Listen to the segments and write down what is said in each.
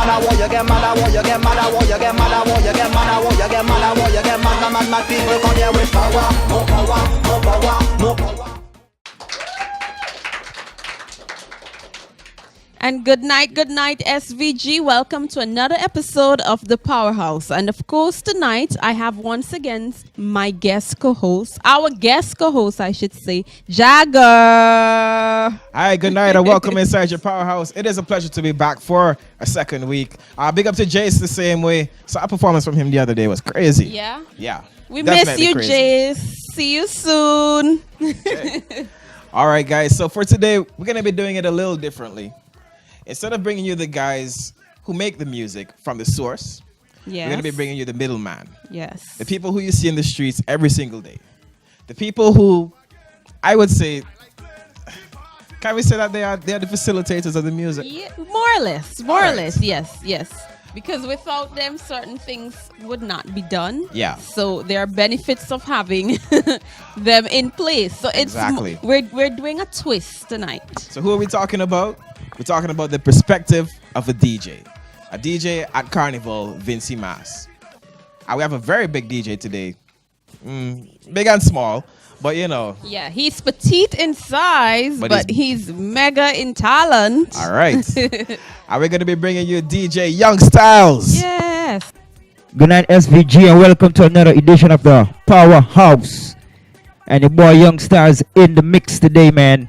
mad, I want you get mad, I want you get mad, I want you get mad, I want you get mad, I want you get mad, I want you get mad, mad, mad people come here with power, more power, more power, more power. And good night, SVG. Welcome to another episode of The Powerhouse. And of course, tonight I have once again my guest co-host, our guest co-host, I should say, Jagger. Hi, good night and welcome inside your Powerhouse. It is a pleasure to be back for a second week. Big up to Jace the same way. So our performance from him the other day was crazy. Yeah? Yeah. We miss you, crazy. Jace. See you soon. Okay. All right, guys. So for today, we're going to be doing it a little differently. Instead of bringing you the guys who make the music from the source, Yes. we're going to be bringing you the middleman. Yes. The people who you see in the streets every single day. The people who, I would say, can we say that they are the facilitators of the music? Yeah, more or less. More or less. Yes. Because without them, certain things would not be done. Yeah. So there are benefits of having them in place. So it's Exactly. We're doing a twist tonight. So who are we talking about? We're talking about the perspective of a DJ. A DJ at Carnival, Vincy Mas. And we have a very big DJ today. Big and small, but you know. Yeah, he's petite in size, but he's mega in talent. All right. And we're going to be bringing you DJ Young Stylez. Yes. Good night, SVG, and welcome to another edition of the Powerhouse. And your boy Young Stylez in the mix today, man.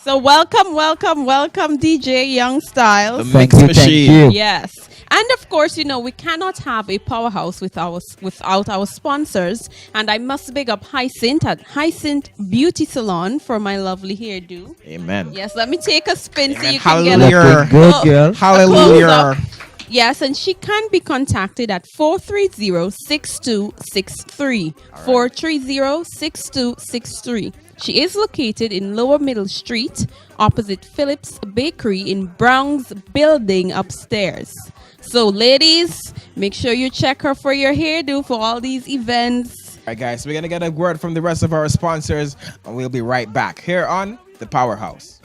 So welcome, DJ Young Stylez. The mix machine. Yes. And of course, you know, we cannot have a powerhouse without our sponsors. And I must big up Hyacinth at Hyacinth Beauty Salon for my lovely hairdo. Amen. Yes, let me take a spin so you Hallelujah. can get Looking good, girl. Hallelujah. Yes, and she can be contacted at 430-6263. 430-6263. She is located in Lower Middle Street, opposite Phillips Bakery in Brown's building upstairs. So, ladies, make sure you check her for your hairdo for all these events. All right, guys, we're going to get a word from the rest of our sponsors, and we'll be right back here on The Powerhouse.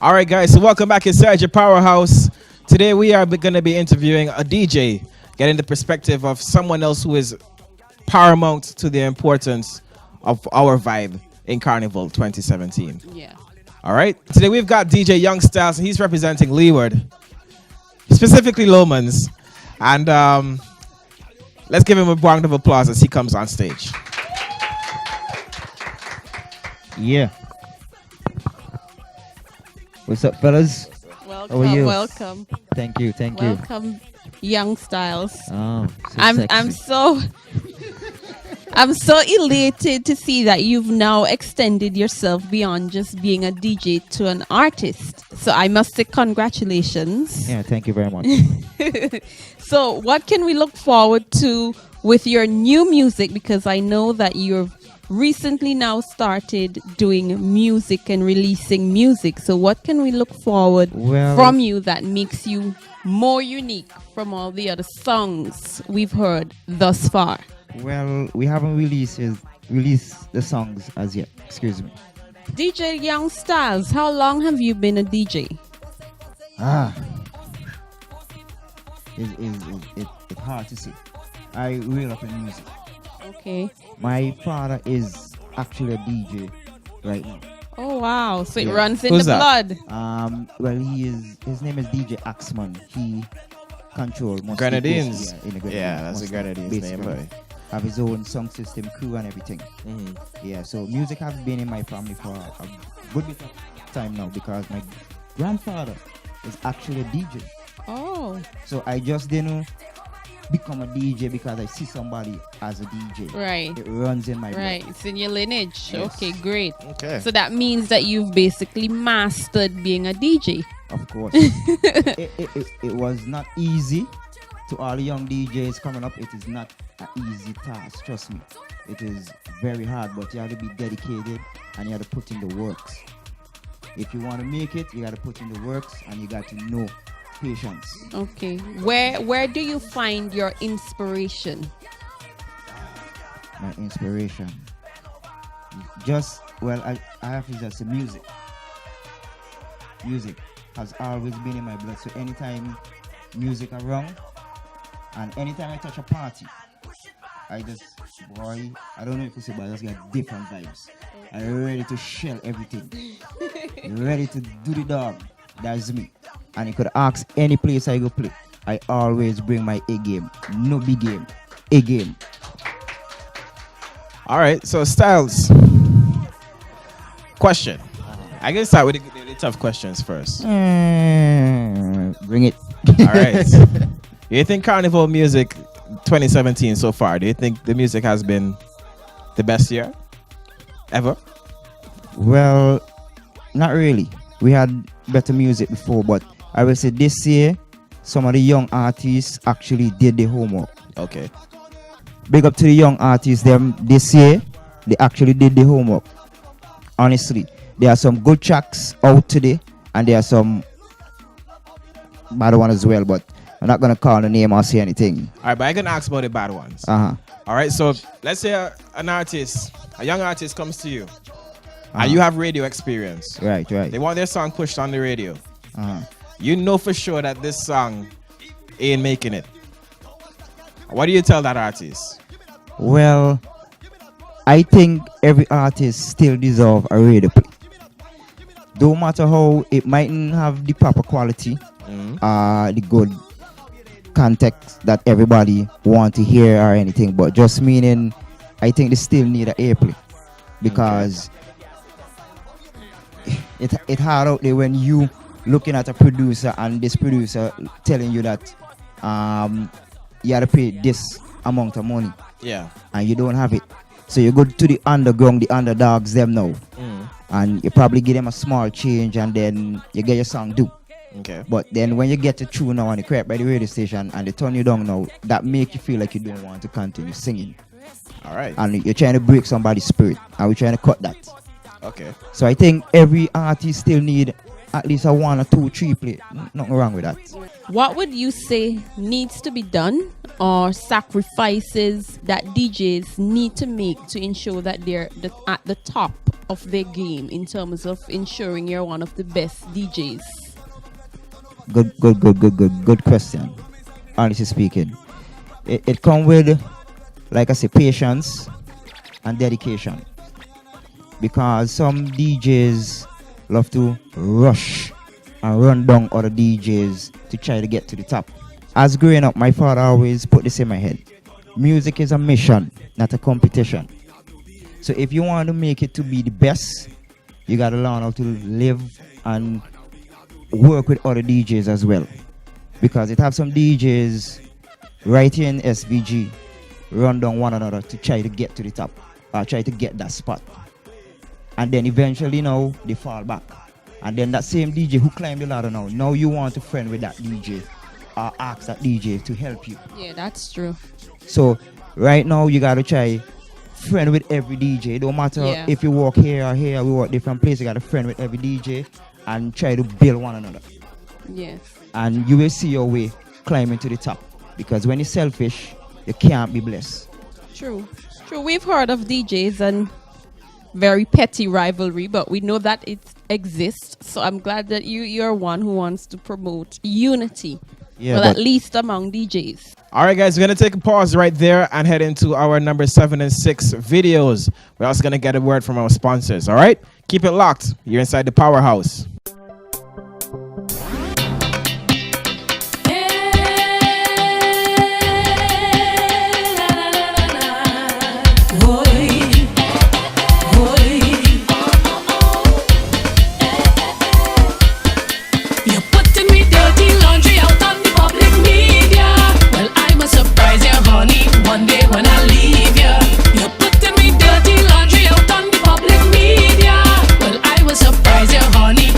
All right, guys, so welcome back inside your Powerhouse. Today, we are going to be interviewing a DJ, getting the perspective of someone else who is paramount to the importance of our vibe in Carnival 2017. Yeah. All right. Today we've got DJ Young Stylez, and he's representing Leeward, specifically Lomans. And let's give him a round of applause as he comes on stage. Yeah. What's up, fellas? Welcome, How are you? welcome. Thank you. Welcome, Young Stylez. Oh, I'm so elated to see that you've now extended yourself beyond just being a DJ to an artist. So I must say congratulations. Yeah, thank you very much. So what can we look forward to with your new music? Because I know that you've recently now started doing music and releasing music. So what can we look forward from you that makes you more unique from all the other songs we've heard thus far? Well, we haven't released the songs as yet. Excuse me. DJ Young Stylez, how long have you been a DJ? It's hard to say. I grew up in music. Okay. My father is actually a DJ right now. Oh wow! So it Yeah. runs in Who's the that? blood. Well, his name is DJ Axman. He controls most Grenadines. in the Grenadines. Yeah, that's a Grenadines name, boy. Have his own sound system, crew, and everything. Yeah, so music has been in my family for a good bit of time now because my grandfather is actually a DJ. Oh. So I just didn't become a DJ because I see somebody as a DJ. Right. It runs in my Right. blood. It's in your lineage. Yes. Okay, great. Okay. So that means that you've basically mastered being a DJ. Of course. it was not easy. To all the young DJs coming up, it is not an easy task, trust me. It is very hard, but you have to be dedicated and you have to put in the works. If you want to make it, you got to put in the works and you got to know patience. Okay. Where do you find your inspiration? My inspiration. Just Well, I have to just say music. Music has always been in my blood. So anytime music around, and anytime I touch a party, I don't know if you say, but I just get different vibes. I'm ready to shell everything. Ready to do the dog. That's me. And you could ask any place I go play. I always bring my A game. No B game. A game. All right, so Stylez. Question. I can start with the tough questions first. Bring it. All right. Do you think Carnival music 2017 so far, do you think the music has been the best year ever? Well, not really. We had better music before, but I will say this year, some of the young artists actually did the homework. Okay. Big up to the young artists. This year, they actually did the homework. Honestly, there are some good tracks out today, and there are some bad ones as well, but I'm not going to call the name or say anything. All right, but I'm going to ask about the bad ones. All right, so let's say a young artist comes to you, and you have radio experience. Right. They want their song pushed on the radio. You know for sure that this song ain't making it. What do you tell that artist? Well, I think every artist still deserves a radio play. Don't matter how it mightn't have the proper quality, the good context that everybody want to hear or anything, but just meaning I think they still need an airplay because it hard out there when you looking at a producer and this producer telling you that you have to pay this amount of money, and you don't have it, so you go to the underground, the underdogs them now, and you probably give them a small change and then you get your song due. Okay. But then when you get to tune now on the crap by the radio station and they turn you down now, that make you feel like you don't want to continue singing. All right. And you're trying to break somebody's spirit, and we're trying to cut that. Okay. So I think every artist still need at least a 1 or 2, 3 play. Nothing wrong with that. What would you say needs to be done, or sacrifices that DJs need to make to ensure that they're at the top of their game in terms of ensuring you're one of the best DJs? Good question. Honestly speaking, it comes with, like I say, patience and dedication. Because some DJs love to rush and run down other DJs to try to get to the top. As growing up, my father always put this in my head. Music is a mission, not a competition. So if you want to make it to be the best, you got to learn how to live and work with other DJs as well. Because it have some DJs right here in SVG run down one another to try to get to the top or try to get that spot. And then eventually now they fall back. And then that same DJ who climbed the ladder now you want to friend with that DJ or ask that DJ to help you. Yeah, that's true. So right now you gotta try friend with every DJ. It don't matter if you walk here or here, we walk different places, you gotta friend with every DJ and try to build one another. Yes. And you will see your way climbing to the top. Because when you're selfish, you can't be blessed. True. We've heard of DJs and very petty rivalry, but we know that it exists. So I'm glad that you're one who wants to promote unity, at least among DJs. All right, guys, we're going to take a pause right there and head into our number 7 and 6 videos. We're also going to get a word from our sponsors. All right, keep it locked. You're inside the Powerhouse. Honey,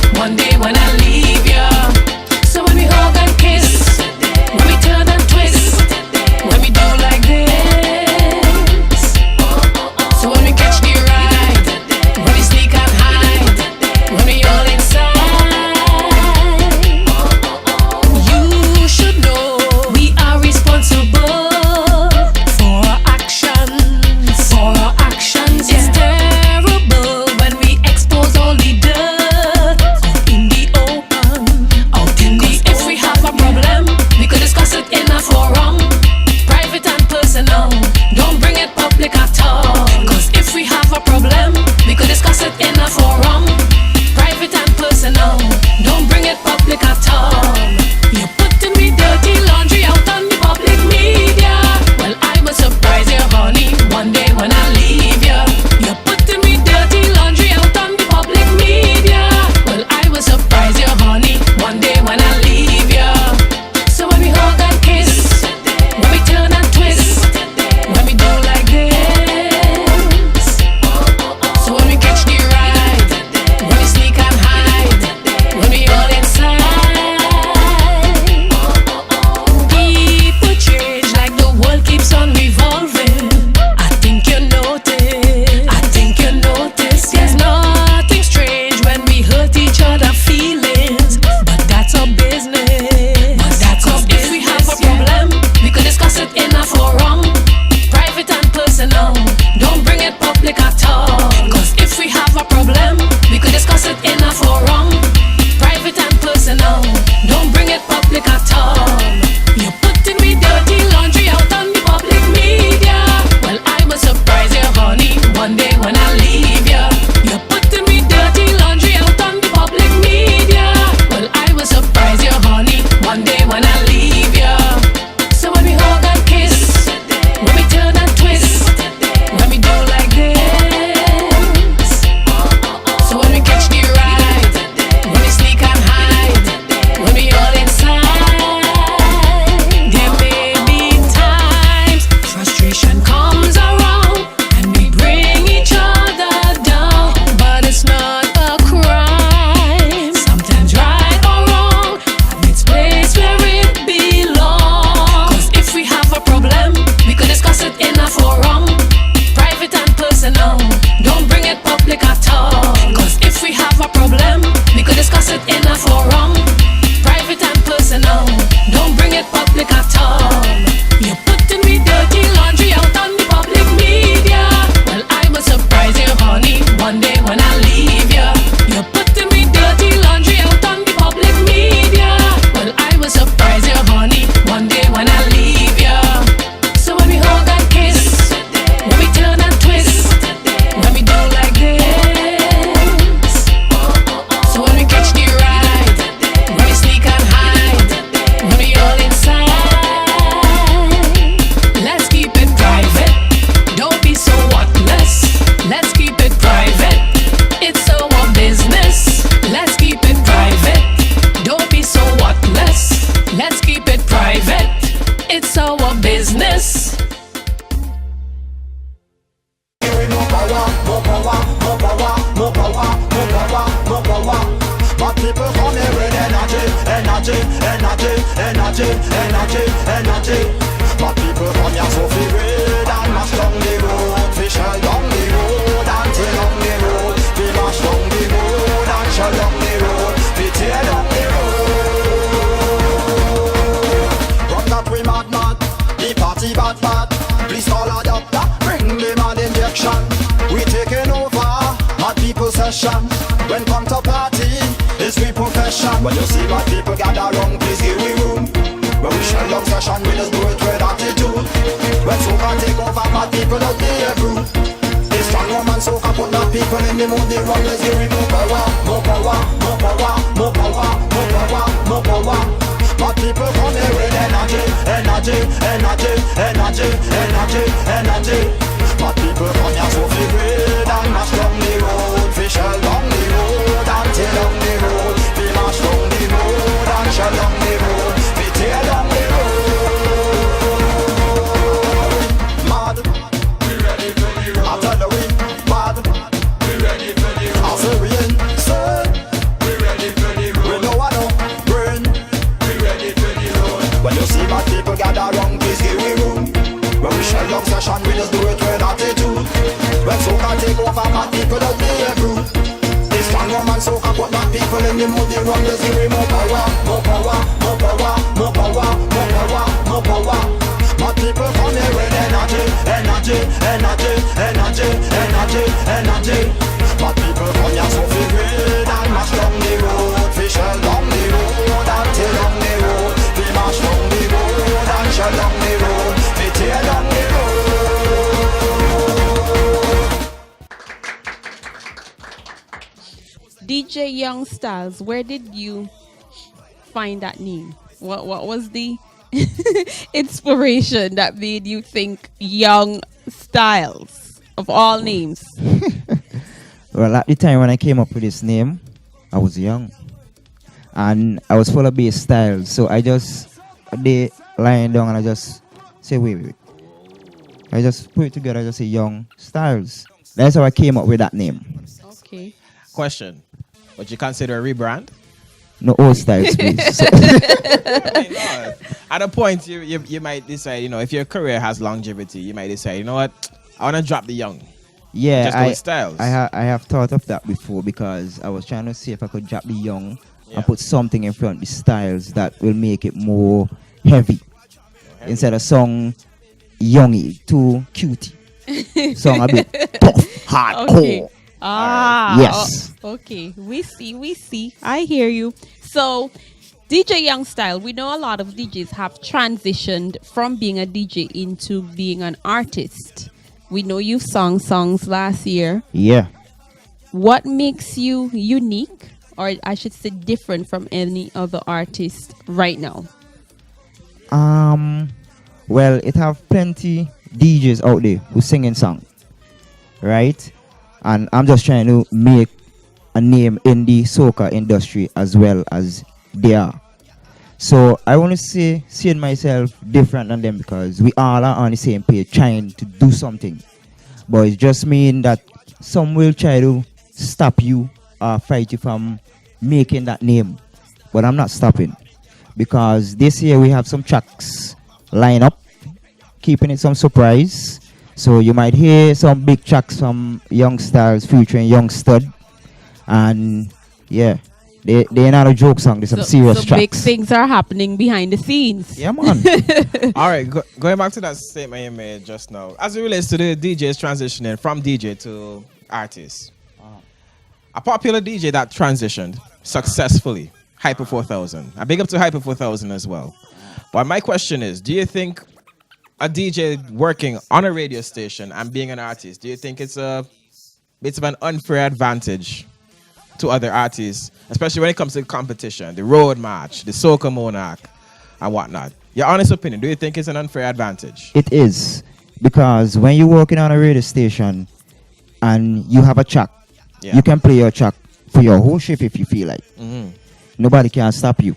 leave ya. You're putting me dirty laundry out on the public media. Well, I will surprise you, honey, one day when I leave ya. So when we hug and kiss, when we turn and twist, when we do like this. So when we catch the ride, when we sneak and hide, when we all inside, let's keep it private. Don't be so whatless. Let's keep it private. It's our business. Let's keep it private. Don't be so whatless. Let's keep it private. It's our business. More power, more power, more power, more power, more power, more power. My people come here with energy, energy, energy, energy, energy, energy. My people come here so feel red and mash down the road. Fish shell down the road and tear down the road. We mash down the road and shell down the road. We tear down the road. Run that we mad mad, the party bad bad. Please call a doctor, bring the mad injection. We taking over, mad people session. When come to party, it's we profession. When you see mad people gather round, please give we room. When we shell down session, we just do it with attitude. When soca take over, mad people don't be a group. This strong woman soca put mad people in the mood. They run, let's give we more power, more power, more power, more power, more power, more power. Mad people come here with energy, energy, energy, energy, energy, energy. Mad people come here so feel red and mash down the road. We shell down the road and tear down the road. We mash down the road and shell down the road. We tear down the road. Mad, we ready for the road. I tell you we mad, we ready for the road. I say we insane, we ready for the road. We know I know brain. When you see my people gather round, please give we room. When we shell down session, we just do it with attitude. When soca take over, my people don't be a group. This strong woman soca put my people in the mood. They run, let's give we more power, more power, more power, more power, more power, more power. My people come here with energy, energy, energy, energy, energy, energy. My people come here so feel great and mash down the road. We shell down the road and tear down the road. We mash down the road and shell down the road. We tear down the road. DJ Young Stylez, where did you find that name? What was the inspiration that made you think Young Stylez of all names? Well, at the time when I came up with this name, I was young. And I was full of bass styles. So I just, they lying down and I just say, wait. I just put it together, I just say Young Stylez. That's how I came up with that name. Okay. Question. Would you consider a rebrand? No, old styles, please. At a point, you might decide, if your career has longevity, you might decide, you know what, I want to drop the young. Yeah, Just go with Stylez. I have thought of that before because I was trying to see if I could drop the young and put something in front of the Stylez that will make it more heavy. Instead of song youngy, too cutie. Song a bit tough, hardcore. Okay. Yes. Okay. We see. I hear you. So, DJ Young Style, we know a lot of DJs have transitioned from being a DJ into being an artist. We know you've sung songs last year. Yeah. What makes you unique, or I should say different from any other artist right now? Well, it have plenty DJs out there who singing song, right? And I'm just trying to make a name in the soca industry as well as they are. So I want to see myself different than them because we all are on the same page trying to do something. But it just means that some will try to stop you or fight you from making that name. But I'm not stopping because this year we have some tracks lined up, keeping it some surprise. So you might hear some big tracks from Young Stylez featuring Young Stud. And yeah, they're not a joke song. There's some serious tracks. Big things are happening behind the scenes. Yeah, man. All right, going back to that statement you made just now, as it relates to the DJs transitioning from DJ to artist, a popular DJ that transitioned successfully, Hyper 4000. I big up to Hyper 4000 as well. But my question is, do you think a DJ working on a radio station and being an artist, do you think it's a bit of an unfair advantage to other artists, especially when it comes to competition, the road march, the soca monarch, and whatnot? Your honest opinion, do you think it's an unfair advantage? It is, because when you're working on a radio station and you have a track, you can play your track for your whole shift if you feel like. Nobody can stop you.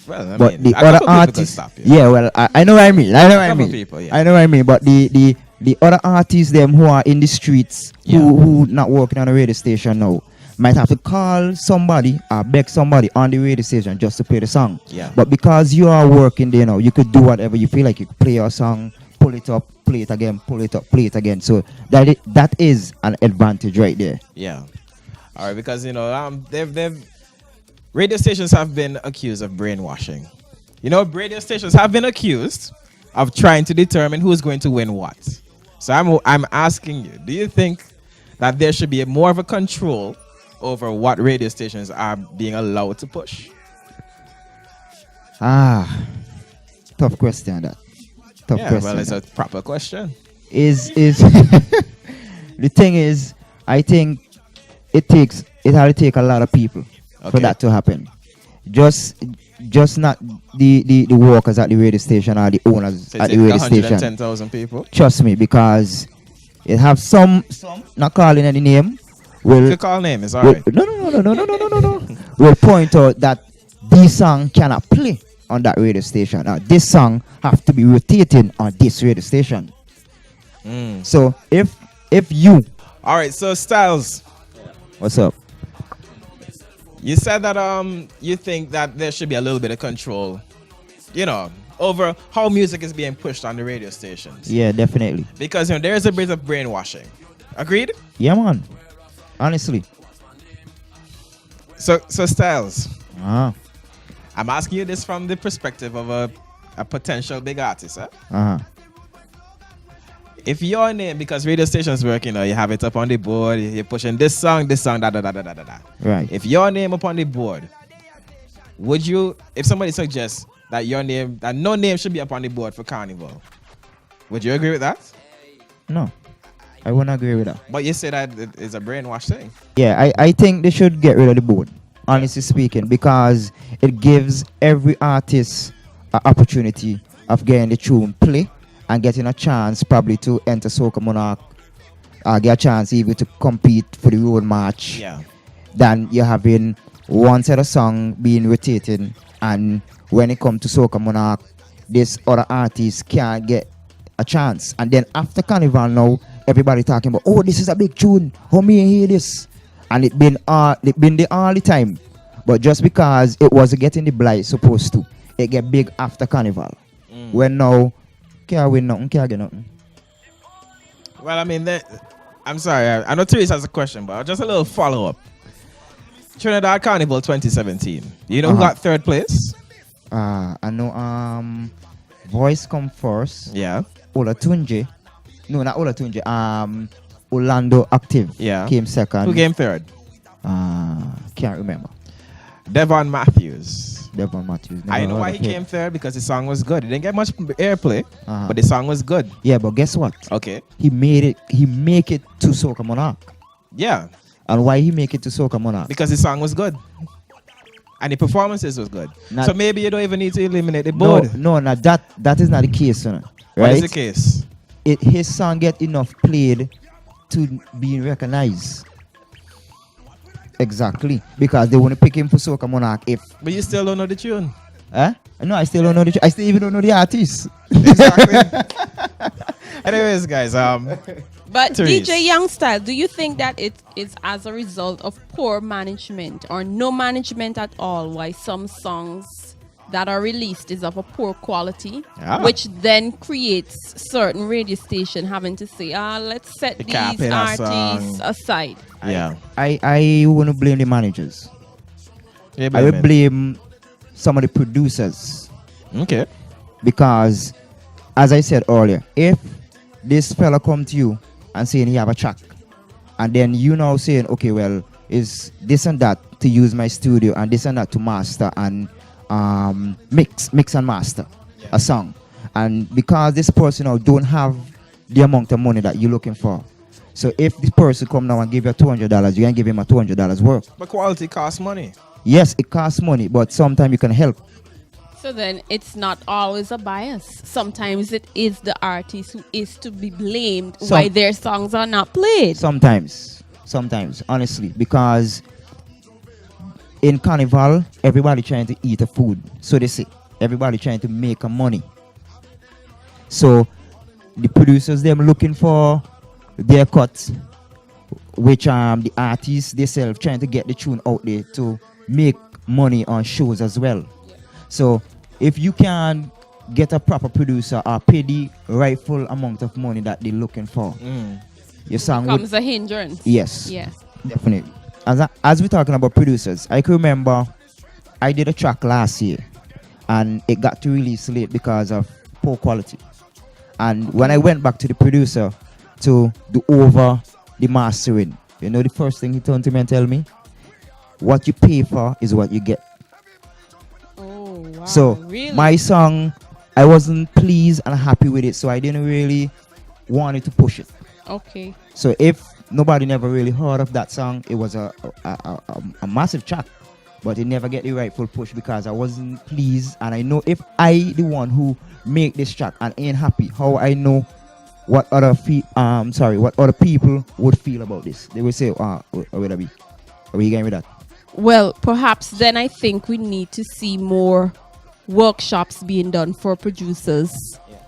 Well, I But mean, the a couple other people could artists, stop you. yeah, well, I know what I mean. I know what I Couple mean. people, yeah. I know what I mean. But the other artists, them who are in the streets, who not working on a radio station now, might have to call somebody or beg somebody on the radio station just to play the song. Yeah. But because you are working there now, you could do whatever you feel like. You could play your song, pull it up, play it again, pull it up, play it again. So that is an advantage right there. Yeah. All right, because radio stations have been accused of brainwashing. Radio stations have been accused of trying to determine who's going to win what. So I'm asking you, do you think that there should be more of a control over what radio stations are being allowed to push? Tough question that. Tough question. Well, it's a proper question. Is the thing is, I think it had to take a lot of people for that to happen. Just not the workers at the radio station or the owners So at the radio station. 110,000 people. Trust me, because it have some not calling any name. You could call name, it's alright. No. Will point out that this song cannot play on that radio station. This song have to be rotating on this radio station. So if you, all right, so Stylez, what's up? You said that you think that there should be a little bit of control, over how music is being pushed on the radio stations. Yeah, definitely. Because there is a bit of brainwashing. Agreed? Yeah, man. Honestly. So Stylez, I'm asking you this from the perspective of a potential big artist. If your name, because radio stations work, you have it up on the board, you're pushing this song, da. Right. If your name up on the board, would you, if somebody suggests that that no name should be up on the board for Carnival, would you agree with that? No, I wouldn't agree with that. But you say that it is a brainwash thing. Yeah, I think they should get rid of the board, honestly speaking, because it gives every artist an opportunity of getting the tune play and getting a chance probably to enter Soca Monarch, get a chance even to compete for the road march. Yeah. Than you having one set of song being rotated, and when it comes to Soca Monarch, this other artist can't get a chance. And then after Carnival now, everybody talking about, oh, this is a big tune, how me hear this? And it been there all the time. But just because it wasn't getting the blight supposed to, it get big after Carnival. When now, can't win nothing, can't get nothing. Well, I mean, I'm sorry, I know Therese has a question, but just a little follow-up. Trinidad Carnival 2017. You know who got third place? I know Voice come first. Yeah. Olatunji. No, not Olatunji. Orlando Active came second. Who came third? Can't remember. Devon Matthews. I know why he came third, because the song was good. It didn't get much airplay, but the song was good. Yeah, but guess what? Okay. He make it to Soca Monarch. Yeah. And why he make it to Soca Monarch? Because the song was good. And the performances was good. So maybe you don't even need to eliminate the board. No, that is not the case, right? What is the case? His song get enough played to be recognized. Exactly. Because they want to pick him for Soca Monarch if... But you still don't know the tune. No, I still don't know the tune. I still even don't know the artist. Exactly. Anyways, guys, But Therese. DJ Youngstyle, do you think that it is as a result of poor management or no management at all why some songs that are released is of a poor quality, which then creates certain radio station having to say, let's set these artists aside? Yeah. I want to blame the managers. I will blame some of the producers. Okay. Because, as I said earlier, if this fella come to you and saying he have a track, and then you now saying, okay, well, is this and that to use my studio and this and that to master and mix and master a song. And because this person now don't have the amount of money that you're looking for, so if this person come now and give you $200, you can give him a $200 work. But quality costs money. Yes, it costs money, but sometimes you can help. So then it's not always a bias. Sometimes it is the artist who is to be blamed why their songs are not played. Sometimes, honestly, because in Carnival, everybody trying to eat a food. So they say, everybody trying to make a money. So the producers, them looking for their cuts, which the artists themselves trying to get the tune out there to make money on shows as well. So if you can get a proper producer or pay the rightful amount of money that they're looking for, your song becomes a hindrance. Yes. Yes. Definitely. As we're talking about producers, I can remember I did a track last year and it got to release late because of poor quality. And when I went back to the producer to do over the mastering, you know the first thing he turned to me and tell me, what you pay for is what you get. Oh, wow. So really? my song, I wasn't pleased and happy with it, so I didn't really want to push it. Okay. So if nobody never really heard of that song, it was a massive track, but it never get the rightful push because I wasn't pleased. And I know if I the one who make this track and ain't happy, how I know what other people would feel about this. They will say, where would I be? Are we going with that? Well, perhaps then I think we need to see more workshops being done for producers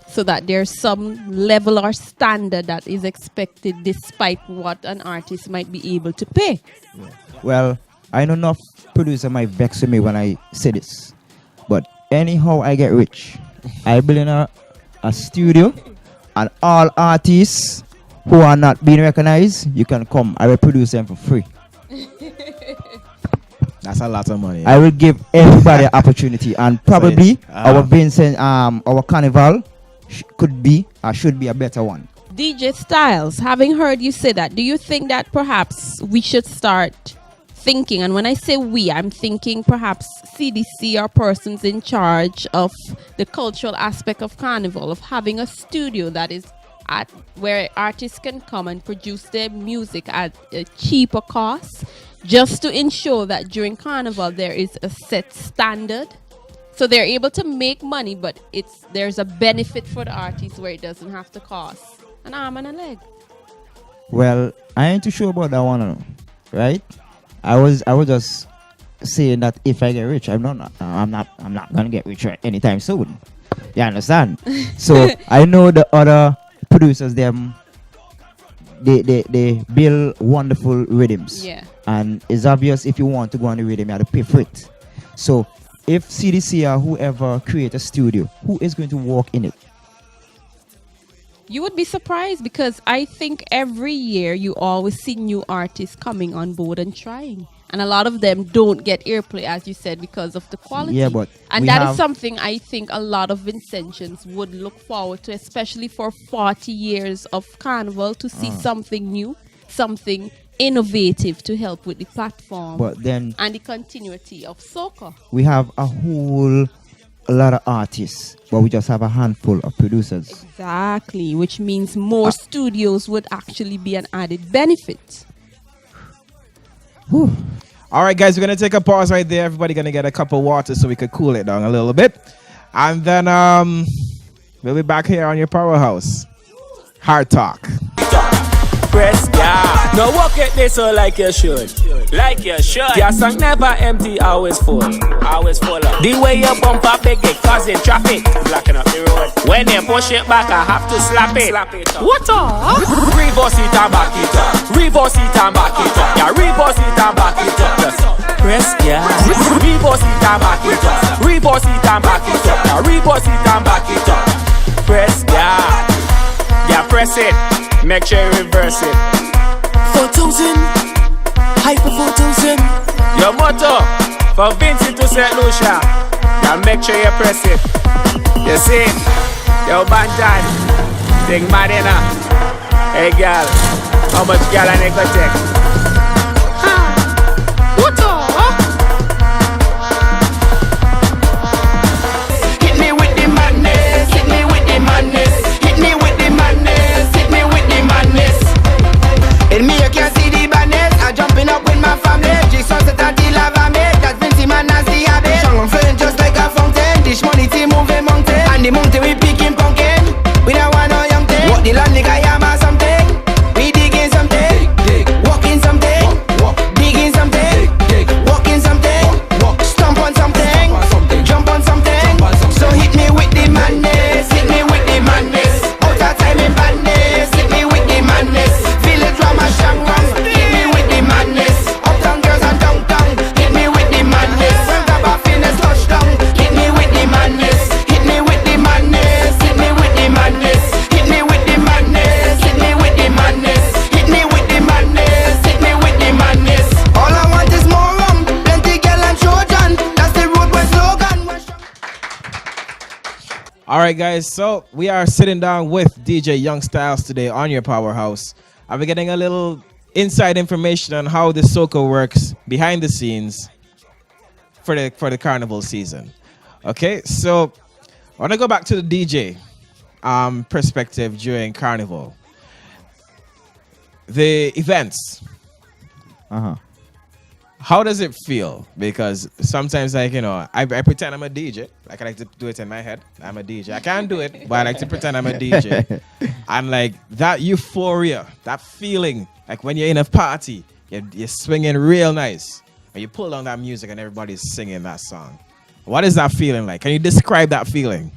so that there's some level or standard that is expected despite what an artist might be able to pay. Yeah. Well, I know enough producer might vex with me when I say this, but anyhow I get rich, I build in a studio and all artists who are not being recognized, you can come. I will produce them for free. That's a lot of money. I will give everybody an opportunity, and probably our Vincent, our Carnival should be a better one. DJ Stylez, having heard you say that, do you think that perhaps we should start thinking, and when I say we, I'm thinking perhaps CDC or persons in charge of the cultural aspect of Carnival, of having a studio that is at where artists can come and produce their music at a cheaper cost, just to ensure that during Carnival there is a set standard, so they're able to make money, but there's a benefit for the artist where it doesn't have to cost an arm and a leg. Well, I ain't too sure about that one, right? I was just saying that if I get rich, I'm not gonna get rich anytime soon. You understand? So I know the other producers, them they build wonderful rhythms. Yeah. And it's obvious if you want to go on the rhythm, you have to pay for it. So if CDC or whoever create a studio, who is going to walk in it? You would be surprised, because I think every year you always see new artists coming on board and trying. And a lot of them don't get airplay, as you said, because of the quality. Yeah, but and that is something I think a lot of Vincentians would look forward to, especially for 40 years of Carnival, to see something new, something innovative to help with the platform and the continuity of soca. We have a lot of artists, but we just have a handful of producers. Exactly, which means more studios would actually be an added benefit. Whew. All right, guys, we're going to take a pause right there. Everybody going to get a cup of water so we could cool it down a little bit. And then we'll be back here on your Powerhouse. Hard Talk. Press, yeah. Now walk at this so like you should. Like you should. Your song never empty, always full. Always full up. The way you bump up big, it causing traffic. Blocking up the road. When you push it back, I have to slap it. Slap it up. What up? Reverse it and back it up. Reverse it and back it up. Yeah, reverse it and back it up. Just press, yeah. Reverse it and back it up. Reverse it and back it up. Yeah, reverse it and back it up. Press, yeah. Yeah, press it. Make sure you reverse it. 4,000, hyper 4,000. Your motto from Vincent to St. Lucia. Now make sure you press it. You see, yo Bantan, think Madina. Hey girl, how much girl I need to take? All right, guys. So we are sitting down with DJ Young Stylez today on your Powerhouse. And we're getting a little inside information on how the soca works behind the scenes for the carnival season. Okay, so I want to go back to the DJ perspective during carnival. The events. How does it feel? Because sometimes, like, you know, I pretend I'm a DJ. Like, I like to do it in my head. I'm a DJ. I can't do it, but I like to pretend I'm a DJ. And, like, that euphoria, that feeling, like when you're in a party, you're swinging real nice. And you pull on that music and everybody's singing that song. What is that feeling like? Can you describe that feeling?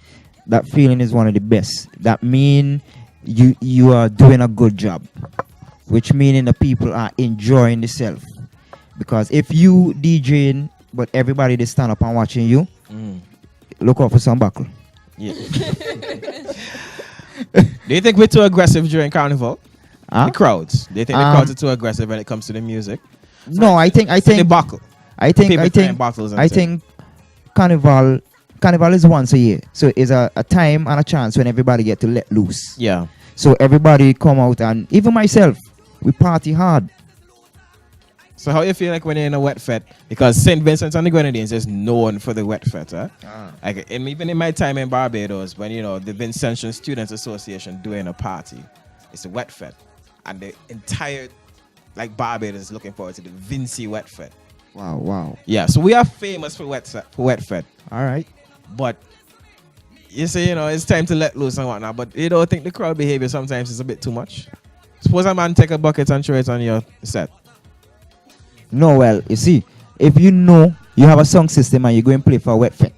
That feeling is one of the best. That mean you are doing a good job. Which meaning the people are enjoying themselves. Because if you DJing, but everybody they stand up and watching you, look out for some buckle. Yeah. Do you think we're too aggressive during carnival? The crowds. Do you think the crowds are too aggressive when it comes to the music? No, I think the buckle. I think carnival is once a year. So it's a time and a chance when everybody get to let loose. Yeah. So everybody come out, and even myself, we party hard. So how you feel like when you're in a wet fete? Because St. Vincent and the Grenadines is known for the wet fete. Huh? Like, even in my time in Barbados, when, you know, the Vincentian Students Association doing a party, it's a wet fete. And the entire, like, Barbados is looking forward to the Vincy wet fete. Wow. Yeah, so we are famous for wet fete. All right. But you say, you know, it's time to let loose and whatnot. But you don't think the crowd behavior sometimes is a bit too much? Suppose a man take a bucket and throw it on your set. No, well, you see, if you know you have a song system and you're going to play for a wet fete,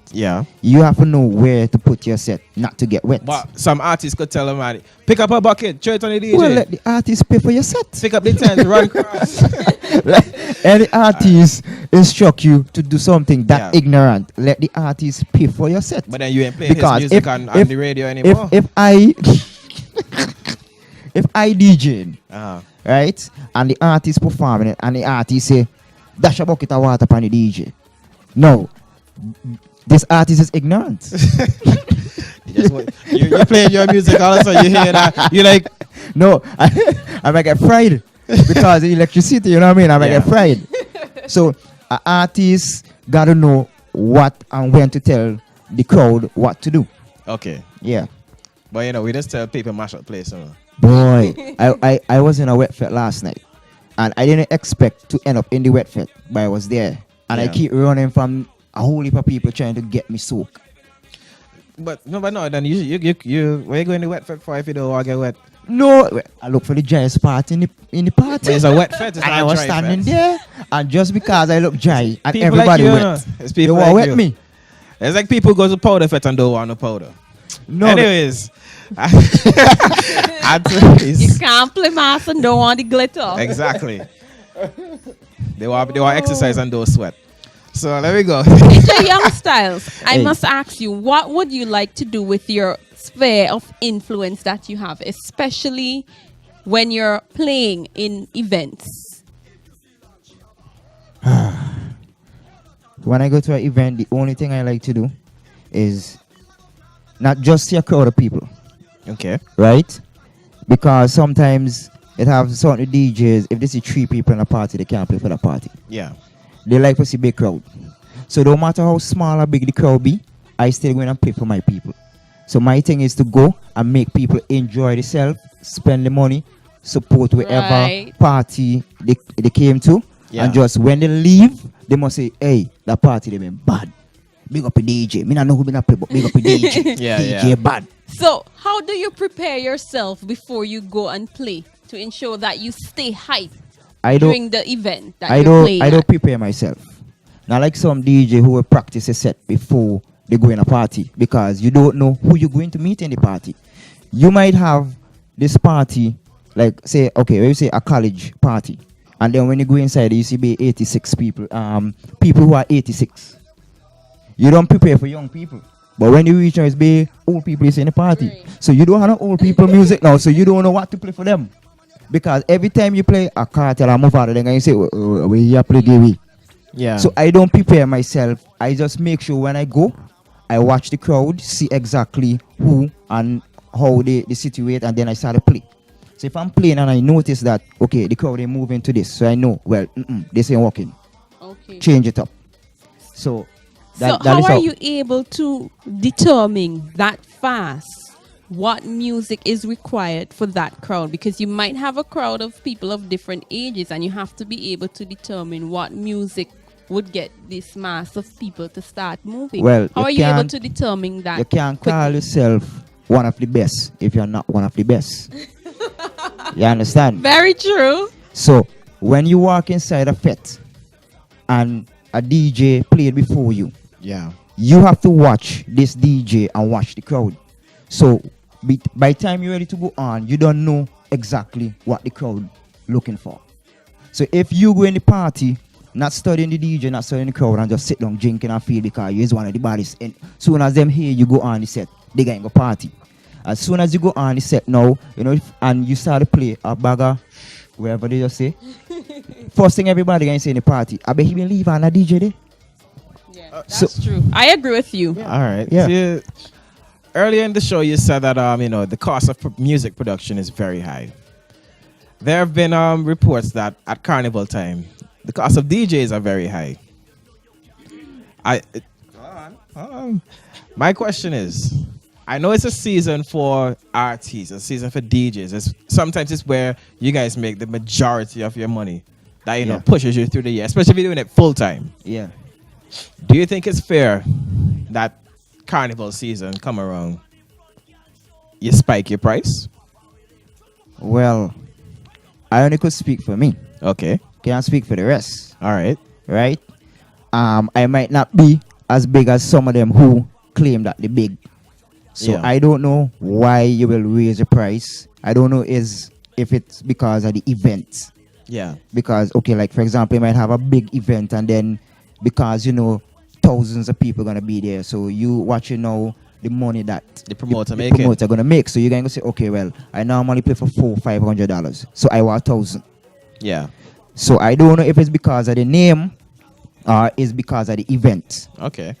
you have to know where to put your set, not to get wet. But some artists could tell them, man, pick up a bucket, throw it on the DJ. Well, let the artist pay for your set. Pick up the tent, run across. Any artist instruct you to do something that ignorant, let the artist pay for your set. But then you ain't playing his music on the radio anymore. If I DJ, right, and the artist performing it, and the artist say, dash a bucket of water upon the DJ. No, this artist is ignorant. You're playing your music, all of a sudden you hear that. You're like, no, I might get fried because of electricity, you know what I mean? I might get fried. So, an artist got to know what and when to tell the crowd what to do. Okay. Yeah. But, you know, we just tell people mash up place. Boy, I was in a wet fete last night, and I didn't expect to end up in the wet fete, but I was there, and I keep running from a whole heap of people trying to get me soaked. But no, then you where you going to wet fete for if you don't want to get wet? No, I look for the driest part in the party. But it's a wet fete, it's and not I was dry standing fete. there, and just because I look dry, and People everybody like you, wet, it's they people want like wet you. me. It's like people go to powder fete and don't want no powder. No, anyways. You can't play mass and don't want the glitter. Exactly. They want exercise and don't sweat. So there we go. DJ Young Stylez, I must ask you, what would you like to do with your sphere of influence that you have, especially when you're playing in events? When I go to an event, the only thing I like to do is not just see a crowd of people. Okay. Right? Because sometimes it have certain DJs, if they see 3 people in a party, they can't play for the party. Yeah. They like to see big crowd. So no matter how small or big the crowd be, I still going to play for my people. So my thing is to go and make people enjoy themselves, spend the money, support whatever party they came to. Yeah. And just when they leave, they must say, hey, that party they been bad. Big up a DJ. Me not know who been up, but big up a DJ. DJ bad. So how do you prepare yourself before you go and play to ensure that you stay hyped during the event that you're playing? I don't prepare myself. Not like some DJ who will practice a set before they go in a party, because you don't know who you're going to meet in the party. You might have this party, like say, okay, we say a college party, and then when you go inside, you see be 86 people, people who are 86. You don't prepare for young people. But when you reach, it's be old people is in the party. Right. So you don't have no old people music now, so you don't know what to play for them. Because every time you play a cartel or move out of them, you say, we here play the way. Yeah. So I don't prepare myself. I just make sure when I go, I watch the crowd, see exactly who and how they situate, and then I start to play. So if I'm playing and I notice that, okay, the crowd ain't moving to this, so I know, well, this ain't working. Okay. Change it up. So, that how is are you able to determine that fast what music is required for that crowd? Because you might have a crowd of people of different ages, and you have to be able to determine what music would get this mass of people to start moving. Well, how are you able to determine that? You can't call quickly? yourself one of the best if you're not one of the best. You understand? Very true. So when you walk inside a fete and a DJ played before you, Yeah. you have to watch this DJ and watch the crowd. So by the time you're ready to go on, you don't know exactly what the crowd looking for. So if you go in the party, not studying the DJ, not studying the crowd, and just sit down drinking and feel because you're one of the baddest, and soon as them hear you go on the set, they going to go party. As soon as you go on the set now, and you start to play a bagger, wherever they just say, first thing everybody going to say in the party, I bet he will leave on a DJ there. Yeah, that's true. I agree with you. All right. Yeah. See, earlier in the show, you said that the cost of music production is very high. There have been reports that at carnival time, the cost of DJs are very high. My question is, I know it's a season for artists, a season for DJs. Sometimes it's where you guys make the majority of your money. That pushes you through the year, especially if you're doing it full time. Yeah. Do you think it's fair that carnival season come around, you spike your price? Well, I only could speak for me. Okay. Can't speak for the rest. All right. Right? I might not be as big as some of them who claim that they're big. So Yeah. I don't know why you will raise the price. I don't know if it's because of the event. Yeah. Because, okay, like for example, you might have a big event and then because, thousands of people going to be there. So you watching now the money that The promoter the making. promoter going to make. So you're going to say, okay, well, I normally play for $400-$500. So I want $1,000. Yeah. So I don't know if it's because of the name or it's because of the event Okay.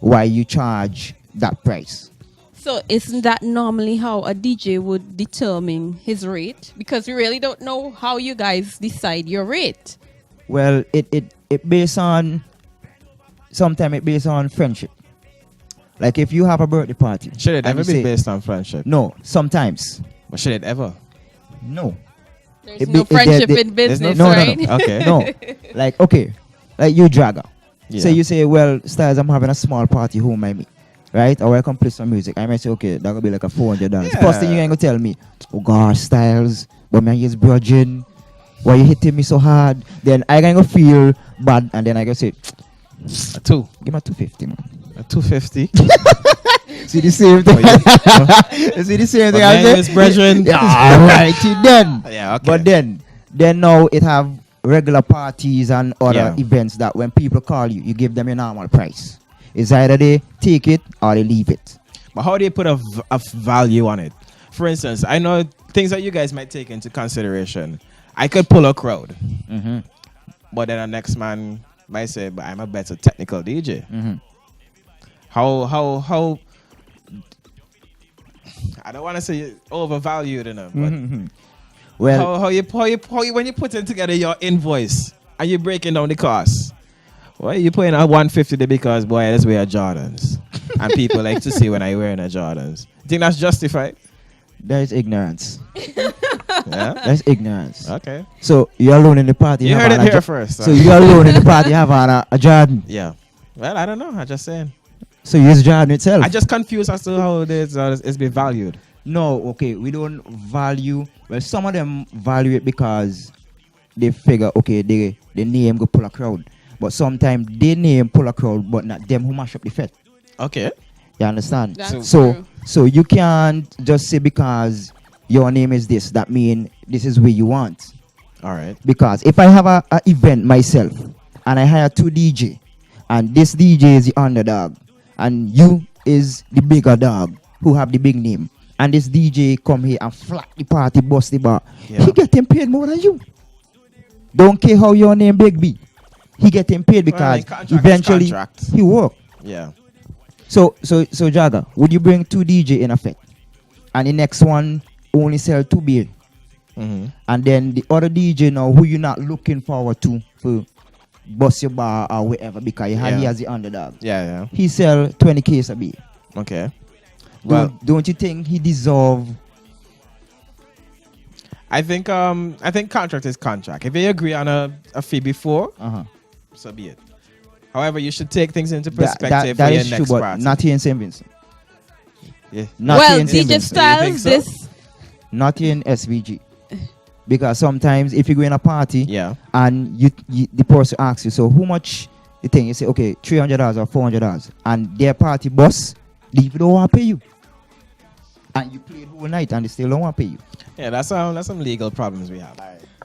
why you charge that price. So isn't that normally how a DJ would determine his rate? Because we really don't know how you guys decide your rate. Well, it based on, sometimes it based on friendship. Like if you have a birthday party. Should it and ever you be say- based on friendship? No, sometimes. But should it ever? No. There's It no be- friendship there- in business, no, right? no. Okay. No. Like, okay. Like you Jagger. Yeah. So you say, well, Stylez, I'm having a small party, who might me? Right? Or I can play some music. I might say, okay, that will be like a $400. Yeah. First thing you ain't gonna tell me, oh gosh, Stylez, but man, he's grudging. Why you hitting me so hard? Then I gonna feel bad, and then I gonna say, A two. give me a 250, man. A 250. See the same thing. Oh, You see the same thing. My I name say? is brethren. Yeah, all right. Then. Yeah, okay. But then now it have regular parties and other Yeah. events that when people call you, you give them your normal price. It's either they take it or they leave it. But how do you put a value on it? For instance, I know things that you guys might take into consideration. I could pull a crowd, but then the next man might say, but I'm a better technical DJ. How I don't want to say overvalued enough, but Well, how you when you're putting together your invoice and you're breaking down the costs, why are you putting a 150 there because boy, let's wear Jordans and people like to see when I wearing a Jordans. You think that's justified? there is ignorance. Yeah. That's ignorance. Okay. So you're alone in the party. You have heard it on a here first. So you're alone in the party. Have on a Jordan. Yeah. Well, I don't know. I'm just saying. So use Jordan itself. I just confused as to how it's been valued. No, okay, we don't value. Well, some of them value it because they figure, okay, the name go pull a crowd. But sometimes they name pull a crowd, but not them who mash up the fete. Okay. You understand? That's So true. so you can't just say because your name is this, that mean this is where you want. All right. Because if I have a event myself and I hire 2 DJ and this DJ is the underdog and you is the bigger dog who have the big name and this DJ come here and flat the party, bust the bar, Yeah. he getting paid more than you. Don't care how your name big be. He getting paid because contract is eventually contract. he work. Yeah. So Jagger, would you bring 2 DJ in effect, and the next one only sell 2 beer, and then the other DJ now who you're not looking forward to for bust your bar or whatever because he has the underdog. Yeah. He sell 20 case of beer. Okay. Well, don't you think he deserve? I think contract is contract. If they agree on a fee before, so be it. However, you should take things into perspective that for your is next true, but party. not here in St. Vincent. Yeah. Not Well, here in St. DJ Vincent. Stylez, so? this Not here in SVG. Because sometimes if you go in a party and you the person asks you, so how much the thing, you say, okay, $300 or $400, and their party boss, they don't want to pay you. And you play the whole night and they still don't want to pay you. Yeah, that's some legal problems we have.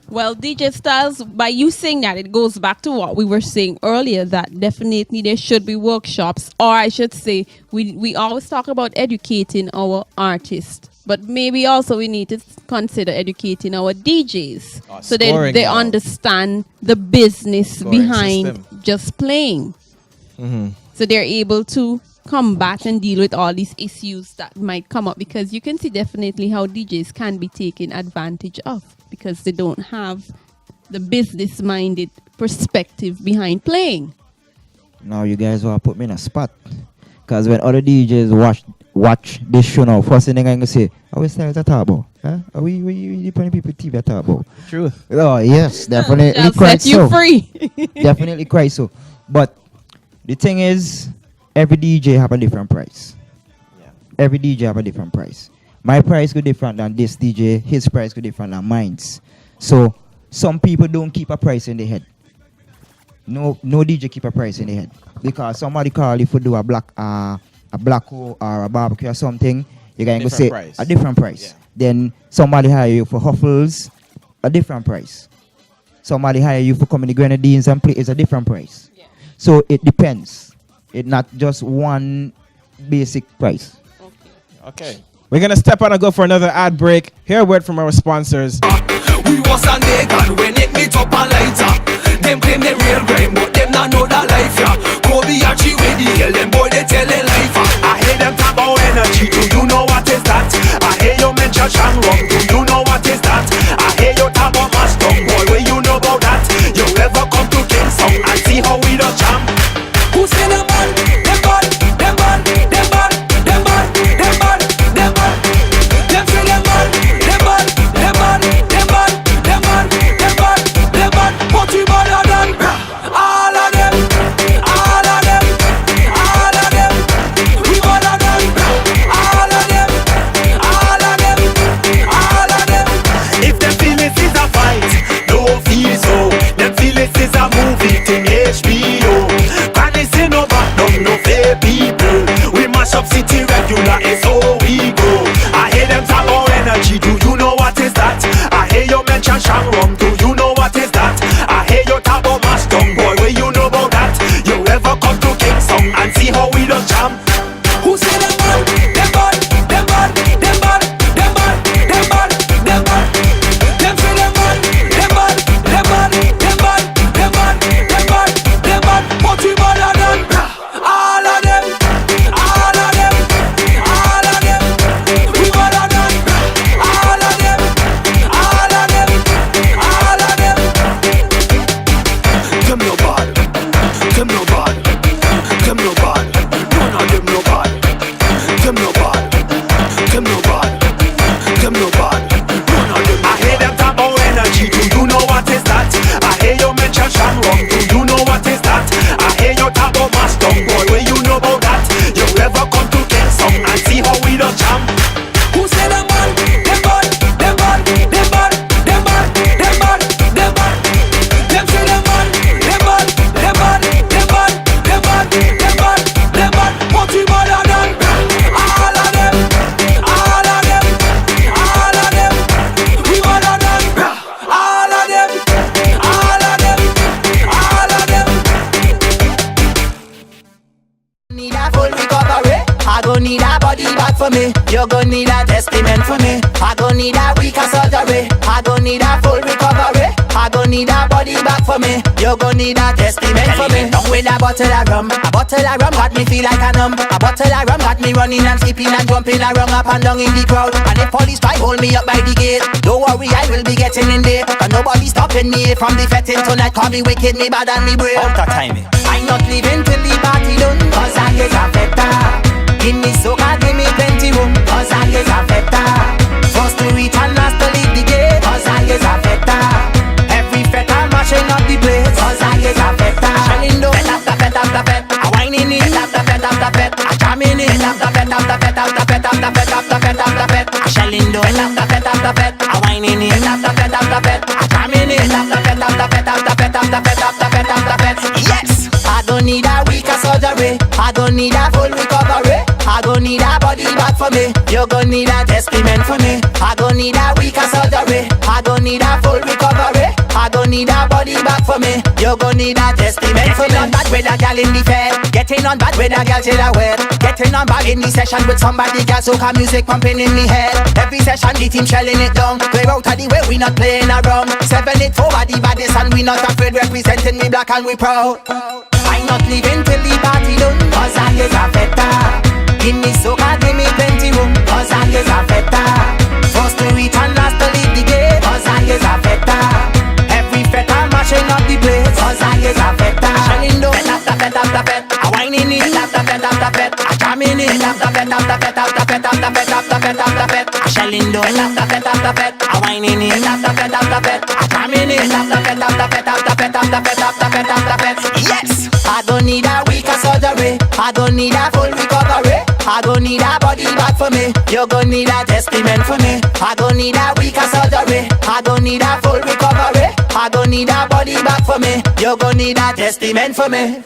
Well, DJ Stylez, by you saying that, it goes back to what we were saying earlier, that definitely there should be workshops, or I should say, we always talk about educating our artists, but maybe also we need to consider educating our DJs so that they understand the business behind system. just playing. So they're able to combat and deal with all these issues that might come up, because you can see definitely how DJs can be taken advantage of because they don't have the business minded perspective behind playing. Now you guys want to put me in a spot, because when other DJs watch this show now, first thing I'm going to say, are we still at the table? Huh? Are we putting people TV at the table? Truth. Oh yes, definitely. I'll quite set you so. free. Definitely quite so. But the thing is, every DJ have a different price. Yeah. Every DJ have a different price. My price could different than this DJ. His price could different than mine's. So some people don't keep a price in their head. No DJ keep a price in their head, because somebody call you for do a black hole or a barbecue or something. You're going to say price. a different price. Yeah. Then somebody hire you for huffles, a different price. Somebody hire you for coming to grenadines and play is a different price. Yeah. So it depends. It's not just one basic price. Okay. We're going to step on and go for another ad break. Hear a word from our sponsors. We was a naked when it meet up and lighter. Them claim they real grime, but them not know that life, yeah. Kobe and G with the hell, them boy they telling life. I hear them talk about energy, do you know what is that? I hear you mention Shanghai, do you know what is that? I hear you talk about Mustang, boy, where you know about that? You ever come to Kingston and see how we the champ? Who say them bad? Them bad, them bad, them bad, them bad, them bad, them bad. Them say them bad, them bad, them bad, them bad, them bad, them bad, them bad. But we better than all of them, all of them, all of them. We better than all of them, all of them, all of them. If them feel this is a fight, don't feel so. Them feel this is a movie thing, HBO. Can they say no back down, no fair people? We mash up city regular, it's how we go. I hear them talk about energy, do you know what is that? I hear you mention Shanghai, do you know what is that? I hear you talk about Mustang, boy, where you know about that? You ever come to Kingston and see how we the champ? Who say them bad? Them bad, them bad, them bad, them bad, them bad, them bad. Them say them bad, them bad, them bad, them bad, them bad, them bad, them bad. But we better than all of them, all of them, all of them. We better than all of them, all of them, all of them. Them no bad, them no bad, them no bad. None of them no bad. Them no bad, them no bad, them no bad. None of them. I hear them talk about energy. Do you know what is that? I hear you mention Shanghai. Do you know what is that? I hear you talk about Mustang, boy. Where you know about that? You ever come to Kingston and see how we the champ? Who say them bad? Them bad, them bad, them bad, them bad, them bad, them bad. Them say them bad, them bad, them bad, them bad, them bad, them bad, them bad. But we better than all of them, all of them, all of them. We better than all of them, all of them, all of them. Need a full recovery. I gon' need a body back for me. You gon' need a testament for me. I gon' need a week of surgery. I gon' need a full recovery. I I gon' need a body back for me. You gon' need a testament for me. Down with a bottle of rum. A bottle of rum got me feel like a numb. A bottle of rum got me running and skipping and jumping around up and down in the crowd. And if police try hold me up by the gate, don't worry, I will be getting in there. And nobody stopping me from the fetting tonight. Call me wicked, me bad and me brave. Out of timing. I'm not leaving till the party done, cause I is a feta. Give me soca, give me plenty room, cause I is a feta. First to reach and last to leave the gate, cause I is a feta. Every feta mashing up the place, cause I is a feta. Shelling down, after fet, after fet, a whining in, after fet, a jamming in, after fet, after fet, after fet, after fet, after fet, after fet, a shelling down, after fet, a whining in, after fet, a jamming in, after fet, after fet, after fet, after fet, after fet, after fet. Yes, I don't need a week of surgery, I don't need a full recovery. I gon' need a body back for me. You gon' need a testament for me. I gon' need a week of surgery. I gon' need a full recovery. I gon' need a body back for me. You gon' need a testament for me. Getting on bad with a gal in the fair. Getting on bad with a gal till I wear. Getting on bad in the session with somebody gal. Soca music pumping in me head. Every session the team shelling it down. Clear out of the way, we not playing around. 7-8 forward the baddest and we not afraid. Representing me black and we proud. I'm not leaving till the party done, cause I is a feta. Give me soca, give me plenty room, cause I is a feta. First to reach and last to leave the gate, cause I is a feta. Every feta mashing up the place, cause I is a feta. Shelling down, after fet, a whining in, after fet, a jamming in, after fet, after fet, after fet, after fet, after fet, after fet. A shelling down, after fet, a whining in, after fet, a jamming in, after fet, after fet, after fet, after fet, after fet, after fet. Yes, I don't need a week of surgery, I don't need a full recovery. I gon' need a body back for me. You gon' need a testament for me. I gon' need a week of surgery. I gon' need a full recovery. I gon' need a body back for me. You gon' need a testament for me.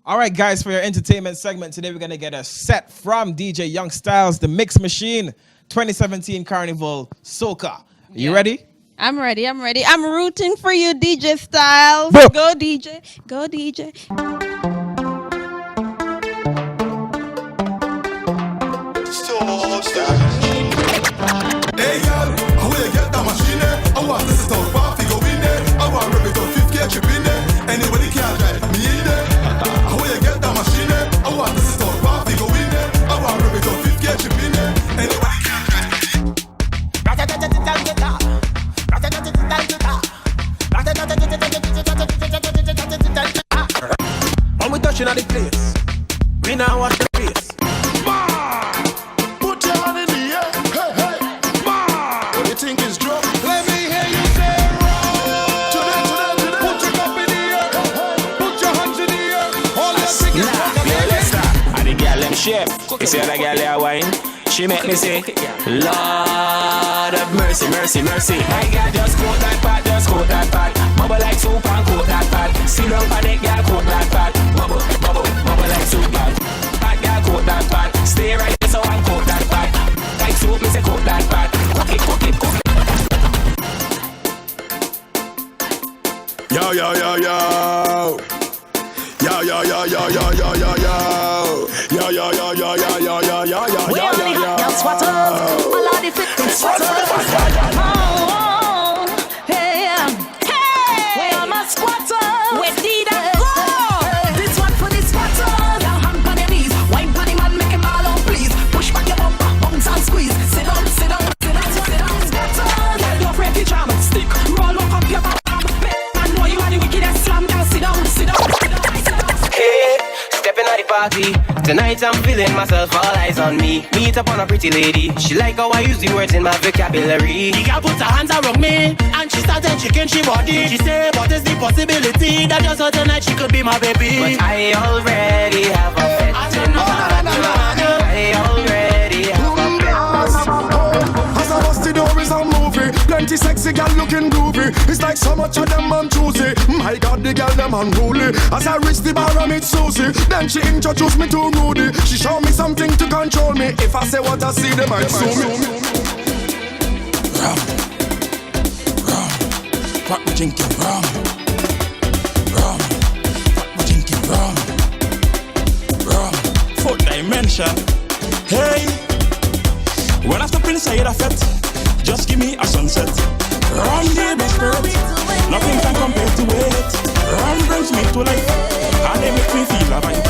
All right, guys, for your entertainment segment today, we're gonna get a set from DJ Young Stylez, the Mix Machine, 2017 Carnival Soca. You ready? I'm ready. I'm rooting for you, DJ Stylez. Boop. Go, DJ. Go, DJ. Hey girl, how will you get that machine there? I want this to party go in there. I want to represent 50 chip in there. Anybody can drive me in there. How will you get that machine there? I want this to party go in there. I want to represent 50 chip in there. Anybody can drive me. When we touching at the place, we now watch the face. Put your hand in the air, hey, hey, what you think is drunk? Let me hear you say roll. Today, put your cup in the air, hey, hey. Put your hands in the air. All your tickets Let's start. And the girl them shape. You see how the girl there wine? She make me say, Lord of mercy, mercy, mercy. My girl just coat that part, just coat that part. Bubble like soup and coat that part. See down for the girl, coat that part. Bubble, bubble, bubble like soup, girl. Bad girl, coat that part. Stay right there so and coat that part. Like soup, me say coat that part. Cook it, cook it, cook it. Yo, yo, yo, yo. Yo, yo, yo, yo, yo, yo, yo, yo. Yo, yo, yo, yo, yo, yo, yo, yo, yo, We yo, are the yo, hot girl sweaters. All of the fitness sweaters. Oh, hey, hey. We are my squatters. We did a go. This one for the squatters. Your hand on your knees. Wine for the man, make him all on please. Push back your bumper, bounce and squeeze. Sit down, sit down, sit down, sit down, squatters. Girl, you're afraid to jam. Stick, roll up your bum. I know you are the wickedest slam. Girl, sit down, sit down, sit down, sit down. Hey, stepping at the party. Tonight I'm feeling myself, all eyes on me. Meet up on a pretty lady. She like how I use the words in my vocabulary. The girl put her hands around me and she started shaking she body. She said, what is the possibility that just tonight she could be my baby? But I already have a pet. I already have a pet. As I bust the door is a movie. Plenty sexy girl looking groovy. It's like so much of them on Tuesday. My God, the girl them unruly. As I reach the bar I meet Susie. Then she introduced me to Rudy. She showed me something to control me. If I say what I see, they might sue me. Rum, rum, what we drinking? Rum, rum, what we drinking? Rum, rum. Fourth dimension. Hey, when I step inside a fete, just give me a sunset. Rum, the best hurt. Nothing can compare to it. Rum brings me to life, and they make me feel alive.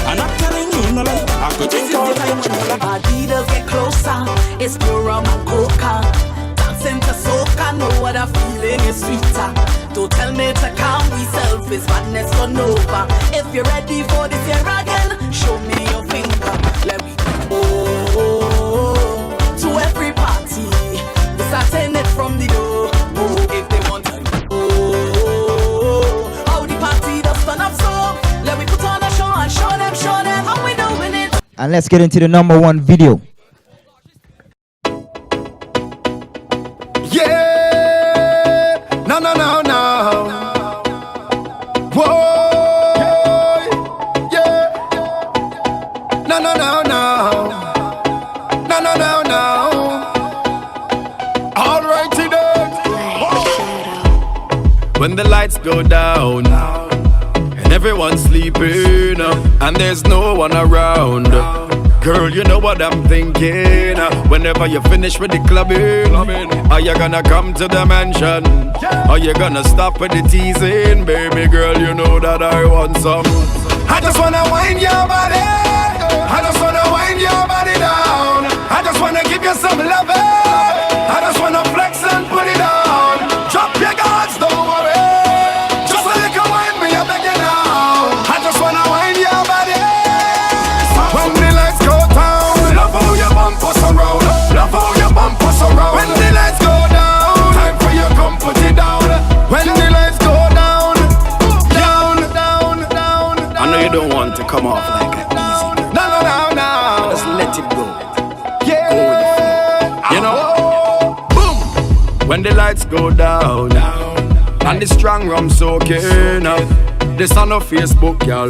I'm not telling you no lie, I could drink all night. Body does get closer, it's pure rum and coca. Dancing to soca, know what a feeling is sweeter. Don't tell me to calm myself, it's madness gone over. If you're ready for this year again, show me your finger. Let me go to every party. We starting it from the door. Oh, if they want to how the party does turn up so. Let me put on a show and show them how we doing it. And let's get into the #1 video. Yeah, no. Whoa, yeah, no. All right, today. When the lights go down and everyone's sleeping and there's no one around. Girl, you know what I'm thinking. Whenever you finish with the clubbing, are you gonna come to the mansion? Are you gonna stop with the teasing? Baby girl, you know that I want some. I just wanna wind your body. I just wanna wind your body down. I just wanna give you some love. I just wanna flex and put it on. Drop your guards, don't worry. Just a little wine, me I beg you now. I just wanna wind your body. When the lights go down, love how your bumper surround. Love how your bumper surround. When the lights go down, time for you come put it down. When the lights go down, down. I know you don't want to come off like that easy. No. Just let it go. Yeah. Go with the flow. You know. Boom. When the lights go down, and the strong rum soaking up. This on no Facebook, y'all.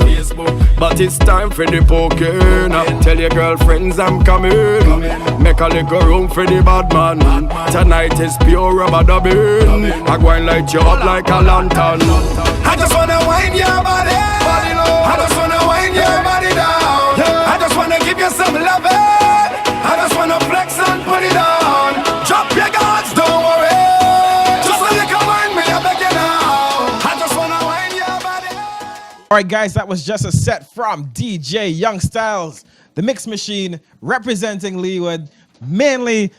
But it's time for the poking. Tell your girlfriends I'm coming. Make a little room for the bad man. Tonight is pure rubber dubbing. I go and light you up like a lantern. I just wanna wind your body. I just wanna wind your body down. I just wanna give you some love. I just wanna flex and put it on. Drop your guards, don't worry. Just a little wind me, I beg you now. I just wanna wind your body. All right, guys, that was just a set from DJ Young Stylez, the Mix Machine, representing Leeward, mainly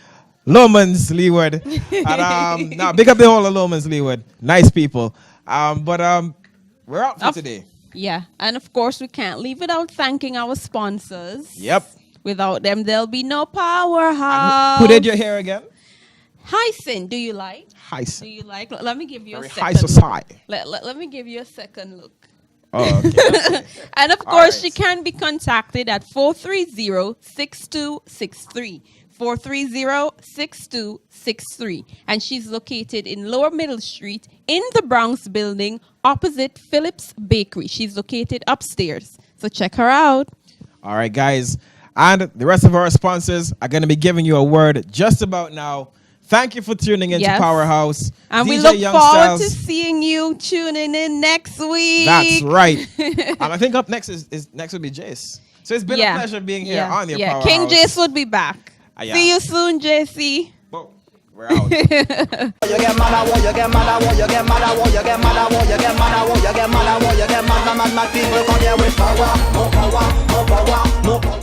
Lomans Leeward. And now big up the whole of Lomans Leeward, nice people. But we're out for today. Yeah, and of course we can't leave without thanking our sponsors. Yep. Without them, there'll be no Powerhouse. Who did your hair again? Hyson, do you like? Hyson. Do you like? Let me give you Very a second. high society. Let me give you a second look. Oh, okay. And of course, she can be contacted at 430-6263. 430-6263. And she's located in Lower Middle Street in the Bronx building opposite Phillips Bakery. She's located upstairs. So check her out. All right, guys. And the rest of our sponsors are going to be giving you a word just about now. Thank you for tuning into Powerhouse. And DJ we look Young forward Stylez. to seeing you tuning in next week. That's right. I think up next is next will be Jace. So it's been a pleasure being here on your Powerhouse. King Jace would be back. Yeah. See you soon, JC. We're out. You get mad, you get mad, you get mad, you get mad, you get mad, you get mad, you get mad, people come here with power, more power, more power, more power.